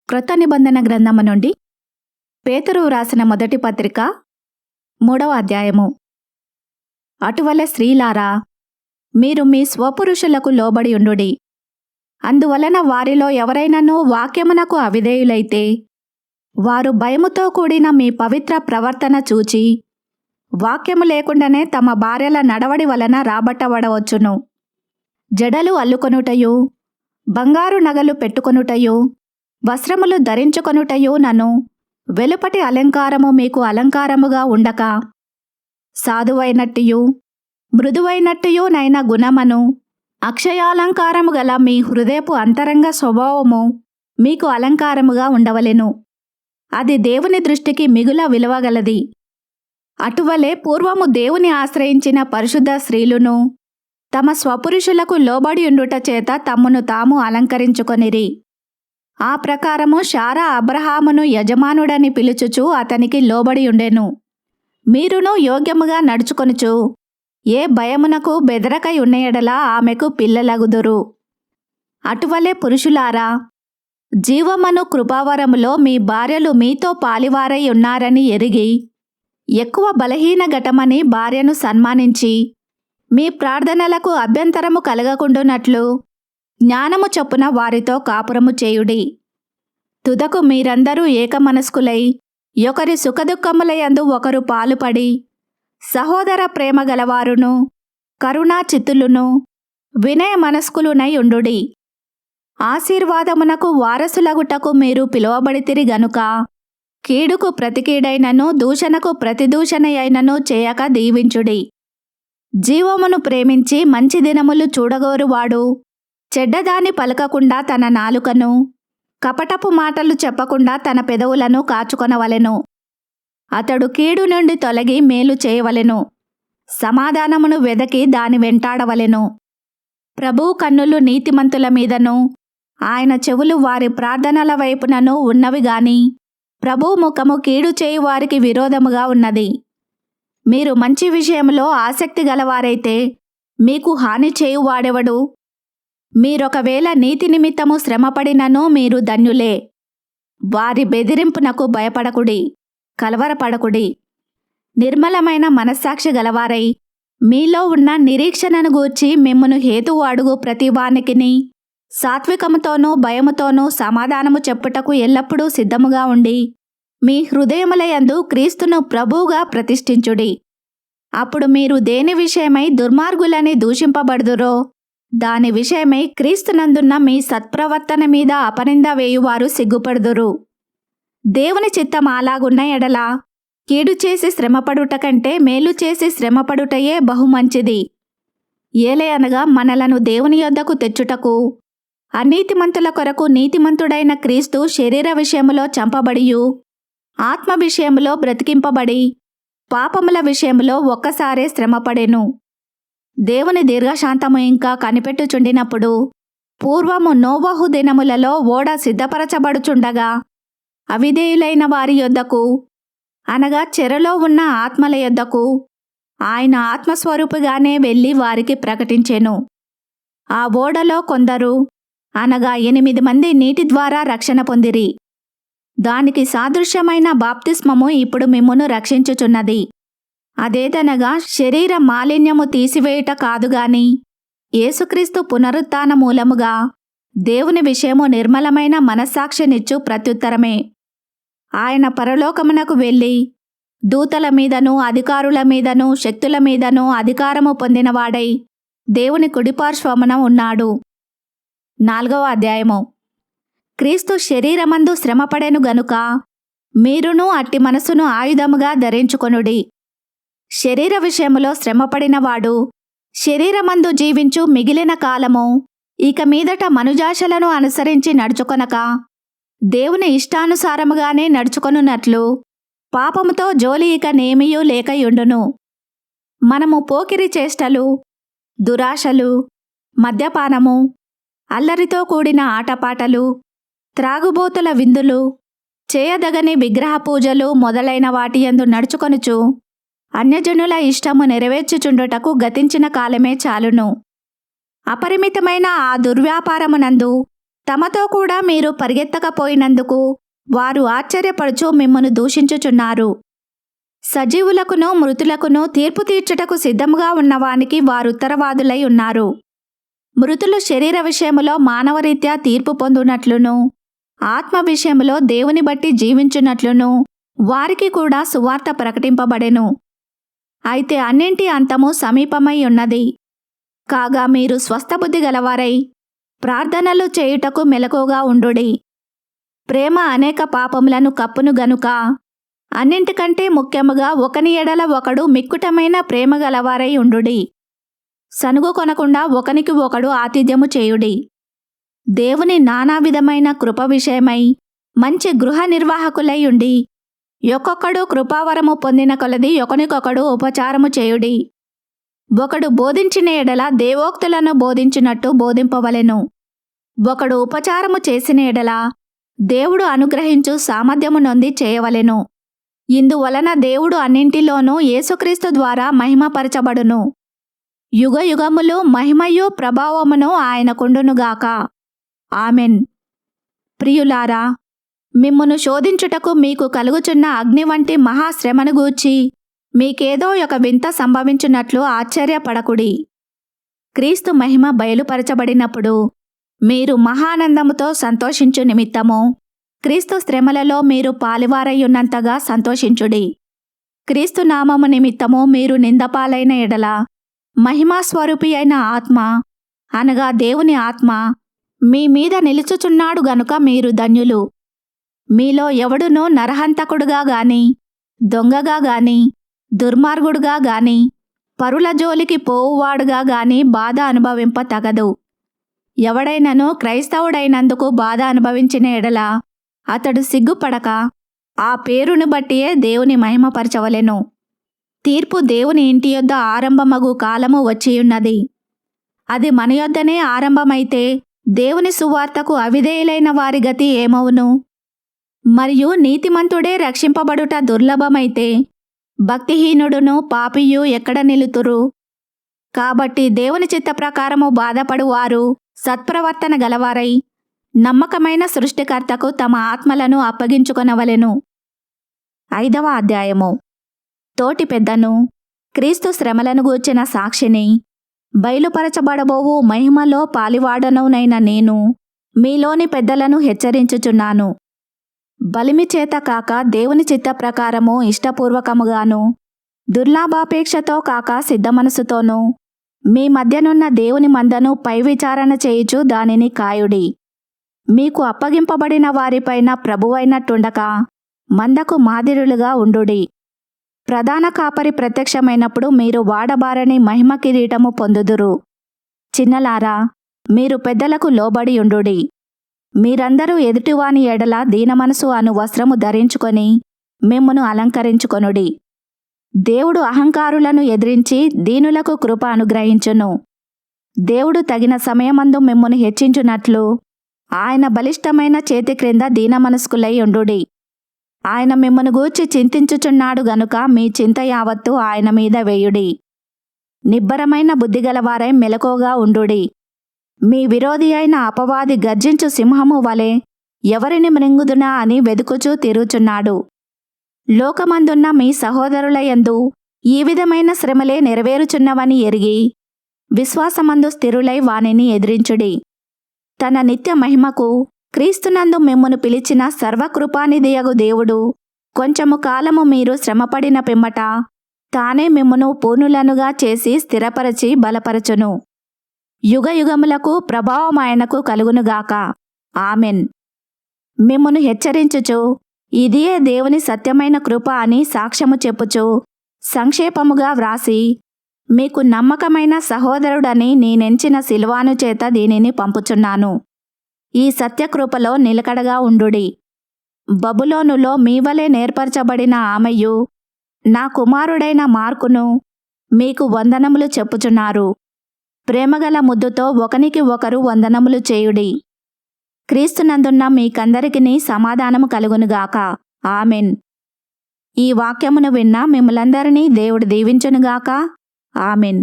క్రొత్త నిబంధన గ్రంథము నుండి పేతురు వ్రాసిన మొదటి పత్రిక 3వ అధ్యాయము. అటువలే స్త్రీలారా, మీరు మీ స్వపురుషులకు లోబడి ఉండుడి. అందువలన వారిలో ఎవరైనను వాక్యమునకు అవిధేయులైతే వారు భయముతో కూడిన మీ పవిత్ర ప్రవర్తన చూచి వాక్యము లేకుండానే తమ భార్యల నడవడి వలన రాబట్టబడవచ్చును. జడలు అల్లుకొనుటయు, బంగారు నగలు పెట్టుకొనుటయు, వస్త్రములు ధరించుకొనుటయు నను వెలుపటి అలంకారము మీకు అలంకారముగా ఉండక, సాధువైనట్టియు మృదువైనట్టియు నైన గుణమను అక్షయాలంకారము గల మీ హృదయపు అంతరంగ స్వభావము మీకు అలంకారముగా ఉండవలెను. అది దేవుని దృష్టికి మిగుల విలువగలది. అటువలే పూర్వము దేవుని ఆశ్రయించిన పరిశుద్ధ స్త్రీలును తమ స్వపురుషులకు లోబడి ఉండుట చేత తమ్మును తాము అలంకరించుకొనిరి. ఆ ప్రకారము శారా అబ్రహామును యజమానుడని పిలుచుచు అతనికి లోబడి ఉండెను. మీరును యోగ్యముగా నడుచుకొనుచు ఏ భయమునకు బెదరకై ఉన్న యెడల ఆమెకు పిల్లలగుదురు. అటువలే పురుషులారా, జీవమను కృపావరములో మీ భార్యలు మీతో పాలివారై ఉన్నారని ఎరిగి ఎక్కువ బలహీన ఘటమని భార్యను సన్మానించి మీ ప్రార్థనలకు అభ్యంతరము కలగకుండునట్లు జ్ఞానము చొప్పున వారితో కాపురము చేయుడి. తుదకు మీరందరూ ఏకమనస్కులై ఒకరి సుఖదుఖములయందు ఒకరు పాలుపడి సహోదర ప్రేమ గలవారును కరుణా చిత్తులును వినయ మనస్కులునై ఉండుడి. ఆశీర్వాదమునకు వారసులగుటకు మీరు పిలువబడితిరి గనుక కీడుకు ప్రతికీడైనను దూషణకు ప్రతిదూషణయైనను చేయక దీవించుడి. జీవమును ప్రేమించి మంచి దినములు చూడగోరువాడు చెడ్డదాని పలకకుండా తన నాలుకను, కపటపు మాటలు చెప్పకుండా తన పెదవులను కాచుకొనవలెను. అతడు కీడు నుండి తొలగి మేలు చేయవలెను. సమాధానమును వెదకి దాని వెంటాడవలెను. ప్రభువు కన్నులు నీతిమంతుల మీదను ఆయన చెవులు వారి ప్రార్థనల వైపునను ఉన్నవి గాని ప్రభువు ముఖము కీడు చేయు వారికి విరోధముగా ఉన్నది. మీరు మంచి విషయంలో ఆసక్తి గలవారైతే మీకు హాని చేయువాడెవడు? మీరొకవేళ నీతి నిమిత్తము శ్రమపడినను మీరు ధన్యులే. వారి బెదిరింపునకు భయపడకుడి, కలవరపడకుడి. నిర్మలమైన మనస్సాక్షి గలవారై మీలో ఉన్న నిరీక్షణను గూర్చి మిమ్మును హేతువు అడుగు ప్రతివానికిని సాత్వికముతోనూ భయముతోనూ సమాధానము చెప్పుటకు ఎల్లప్పుడూ సిద్ధముగా ఉండి మీ హృదయములయందు క్రీస్తును ప్రభువుగా ప్రతిష్ఠించుడి. అప్పుడు మీరు దేని విషయమై దుర్మార్గులని దూషింపబడుదురో దాని విషయమై క్రీస్తునందున్న మీ సత్ప్రవర్తన మీద అపనింద వేయువారు సిగ్గుపడుదురు. దేవుని చిత్తం అలాగున్న ఎడల కీడు చేసి శ్రమపడుట కంటే మేలు చేసి శ్రమపడుటయే బహుమంచిది. ఏలయనగా మనలను దేవుని యొద్దకు తెచ్చుటకు అనీతిమంతుల కొరకు నీతిమంతుడైన క్రీస్తు శరీర విషయములో చంపబడియు ఆత్మ విషయములో బ్రతికింపబడి పాపముల విషయములో ఒక్కసారే శ్రమపడెను. దేవుని దీర్ఘశాంతము ఇంకా కనిపెట్టుచుండినప్పుడు పూర్వము నోవహు దినములలో ఓడ సిద్ధపరచబడుచుండగా అవిధేయులైన వారి యొద్దకు అనగా చెరలో ఉన్న ఆత్మల యొద్దకు ఆయన ఆత్మస్వరూపుగానే వెళ్ళి వారికి ప్రకటించెను. ఆ ఓడలో కొందరు అనగా 8 మంది నీటి ద్వారా రక్షణ పొందిరి. దానికి సాదృశ్యమైన బాప్తిస్మము ఇప్పుడు మిమ్మును రక్షించుచున్నది. అదేదనగా శరీర మాలిన్యము తీసివేయుట కాదుగాని యేసుక్రీస్తు పునరుత్థాన మూలముగా దేవుని విషయము నిర్మలమైన మనస్సాక్షినిచ్చు ప్రత్యుత్తరమే. ఆయన పరలోకమునకు వెళ్ళి దూతల మీదను అధికారుల మీదను శక్తుల మీదను అధికారము పొందినవాడై దేవుని కుడిపార్శ్వమున ఉన్నాడు. 4వ అధ్యాయము. క్రీస్తు శరీరమందు శ్రమపడెను గనుక మీరును అట్టి మనసును ఆయుధముగా ధరించుకొనుడి. శరీర విషయములో శ్రమపడినవాడు శరీరమందు జీవించు మిగిలిన కాలము ఇక మీదట మనుజాశలను అనుసరించి నడుచుకొనక దేవుని ఇష్టానుసారముగానే నడుచుకొనున్నట్లు పాపముతో జోలి ఇక నేమియూ లేకయుండును. మనము పోకిరి చేష్టలు, దురాశలు, మద్యపానము, అల్లరితో కూడిన ఆటపాటలు, త్రాగుబోతుల విందులు, చేయదగని విగ్రహ పూజలు మొదలైన వాటియందు నడుచుకొనుచు అన్యజనుల ఇష్టము నెరవేర్చుచుండుటకు గతించిన కాలమే చాలును. అపరిమితమైన ఆ దుర్వ్యాపారమునందు తమతో కూడా మీరు పరిగెత్తకపోయినందుకు వారు ఆశ్చర్యపడుచు మిమ్మను దూషించుచున్నారు. సజీవులకును మృతులకును తీర్పు తీర్చుటకు సిద్ధముగా ఉన్నవానికి వారు ఉత్తరవాదులై ఉన్నారు. మృతులు శరీర విషయములో మానవరీత్యా తీర్పు పొందునట్లును, ఆత్మ విషయములో దేవుని బట్టి జీవించున్నట్లును వారికి కూడా సువార్త ప్రకటింపబడెను. అయితే అన్నింటి అంతము సమీపమై ఉన్నది. కాగా మీరు స్వస్థబుద్ధి గలవారై ప్రార్థనలు చేయుటకు మెలకువగా ఉండుడి. ప్రేమ అనేక పాపములను కప్పును గనుక అన్నింటికంటే ముఖ్యముగా ఒకని ఎడల ఒకడు మిక్కుటమైన ప్రేమ గలవారై ఉండుడి. సనుగు కొనకుండా ఒకనికి ఒకడు ఆతిథ్యము చేయుడి. దేవుని నానా విధమైన కృప విషయమై మంచి గృహ నిర్వాహకులై ఉండి ఒక్కొక్కడు కృపావరము పొందిన కొలది ఒకనికొకడు ఉపచారము చేయుడి. ఒకడు బోధించిన ఎడల దేవోక్తులను బోధించినట్టు బోధింపవలెను. ఒకడు ఉపచారము చేసిన ఎడల దేవుడు అనుగ్రహించు సామర్థ్యము నొంది చేయవలెను. ఇందువలన దేవుడు అన్నింటిలోనూ యేసుక్రీస్తు ద్వారా మహిమపరచబడును. యుగయుగములు మహిమయు ప్రభావమును ఆయనకుండునుగాక. ఆమెన్. ప్రియులారా, మిమ్మును శోధించుటకు మీకు కలుగుచున్న అగ్ని వంటి మహాశ్రమను గూర్చి మీకేదో ఒక వింత సంభవించున్నట్లు ఆశ్చర్యపడకుడి. క్రీస్తు మహిమ బయలుపరచబడినప్పుడు మీరు మహానందముతో సంతోషించు నిమిత్తము క్రీస్తు శ్రమలలో మీరు పాలివారయ్యున్నంతగా సంతోషించుడి. క్రీస్తు నామము నిమిత్తము మీరు నిందపాలైన ఎడల మహిమాస్వరూపి అయిన ఆత్మ అనగా దేవుని ఆత్మ మీ మీద నిలుచుచున్నాడు గనుక మీరు ధన్యులు. మీలో ఎవడునూ నరహంతకుడుగా గాని, దొంగగా గాని, దుర్మార్గుడుగా గాని, పరుల జోలికి పోవువాడుగా గాని బాధ అనుభవింప తగదు. ఎవడైనను క్రైస్తవుడైనందుకు బాధ అనుభవించిన ఎడల అతడు సిగ్గుపడక ఆ పేరును బట్టియే దేవుని మహిమపరచవలెను. తీర్పు దేవుని ఇంటి యొద్ద ఆరంభమగు కాలము వచ్చియున్నది. అది మన యొద్దనే ఆరంభమైతే దేవుని సువార్తకు అవిధేయులైన వారి గతి ఏమవును? మరియు నీతిమంతుడే రక్షింపబడుట దుర్లభమైతే భక్తిహీనుడును పాపియు ఎక్కడ నిలుతురు? కాబట్టి దేవుని చిత్త ప్రకారము బాధపడువారు సత్ప్రవర్తన గలవారై నమ్మకమైన సృష్టికర్తకు తమ ఆత్మలను అప్పగించుకొనవలెను. 5వ అధ్యాయము. తోటి పెద్దను, క్రీస్తు శ్రమలను గూర్చిన సాక్షిని, బయలుపరచబడబోవు మహిమలో పాలివాడనునైన నేను మీలోని పెద్దలను హెచ్చరించుచున్నాను. బలిమి చేత కాక దేవుని చిత్త ప్రకారము ఇష్టపూర్వకముగాను, దుర్లాభాపేక్షతో కాక సిద్ధమనసుతోనూ మీ మధ్యనున్న దేవుని మందను పై విచారణ చేయుచు దానిని కాయుడి. మీకు అప్పగింపబడిన వారిపైన ప్రభువైనట్టుండక మందకు మాదిరులుగా ఉండుడి. ప్రధాన కాపరి ప్రత్యక్షమైనప్పుడు మీరు వాడబారని మహిమ కిరీటము పొందుదురు. చిన్నలారా, మీరు పెద్దలకు లోబడి ఉండుడి. మీరందరూ ఎదుటివాని ఎడల దీనమనసు అను వస్త్రము ధరించుకొని మిమ్మును అలంకరించుకొనుడి. దేవుడు అహంకారులను ఎదిరించి దీనులకు కృప అనుగ్రహించును. దేవుడు తగిన సమయమందు మిమ్మును హెచ్చించునట్లు ఆయన బలిష్టమైన చేతి క్రింద దీనమనస్కులై ఉండుడి. ఆయన మిమ్మును గూర్చి చింతించుచున్నాడు గనుక మీ చింత యావత్తు ఆయన మీద వేయుడి. నిబ్బరమైన బుద్ధిగలవారై మెలకువగా ఉండుడి. మీ విరోధి అయిన అపవాది గర్జించు సింహము వలె ఎవరిని మృంగుదునా అని వెదుకుచూ తిరుగుచున్నాడు. లోకమందున్న మీ సహోదరులయందు ఈ విధమైన శ్రమలే నెరవేరుచున్నవని ఎరిగి విశ్వాసమందు స్థిరులై వానిని ఎదిరించుడి. తన నిత్య మహిమకు క్రీస్తునందు మిమ్మును పిలిచిన సర్వకృపానిధియగు దేవుడు కొంచెము కాలము మీరు శ్రమపడిన పిమ్మట తానే మిమ్మును పూర్ణులనుగా చేసి స్థిరపరచి బలపరచును. యుగయుగములకు ప్రభావం ఆయనకు కలుగునుగాక. ఆమెన్. మిమ్మును హెచ్చరించుచు ఇదియే దేవుని సత్యమైన కృప అని సాక్ష్యము చెప్పుచు సంక్షేపముగా వ్రాసి మీకు నమ్మకమైన సహోదరుడని నేనెంచిన సిల్వాను చేత దీనిని పంపుచున్నాను. ఈ సత్యకృపలో నిలకడగా ఉండుడి. బబులోనులో మీవలే నేర్పరచబడిన ఆమెయు నా కుమారుడైన మార్కును మీకు వందనములు చెప్పుచున్నారు. ప్రేమగల ముద్దుతో ఒకనికి ఒకరు వందనములు చేయుడి. క్రీస్తునందున్న మీకందరికిని సమాధానము కలుగునుగాక. ఆమెన్. ఈ వాక్యమును విన్న మిమ్ములందరినీ దేవుడు దీవించునుగాక. ఆమెన్.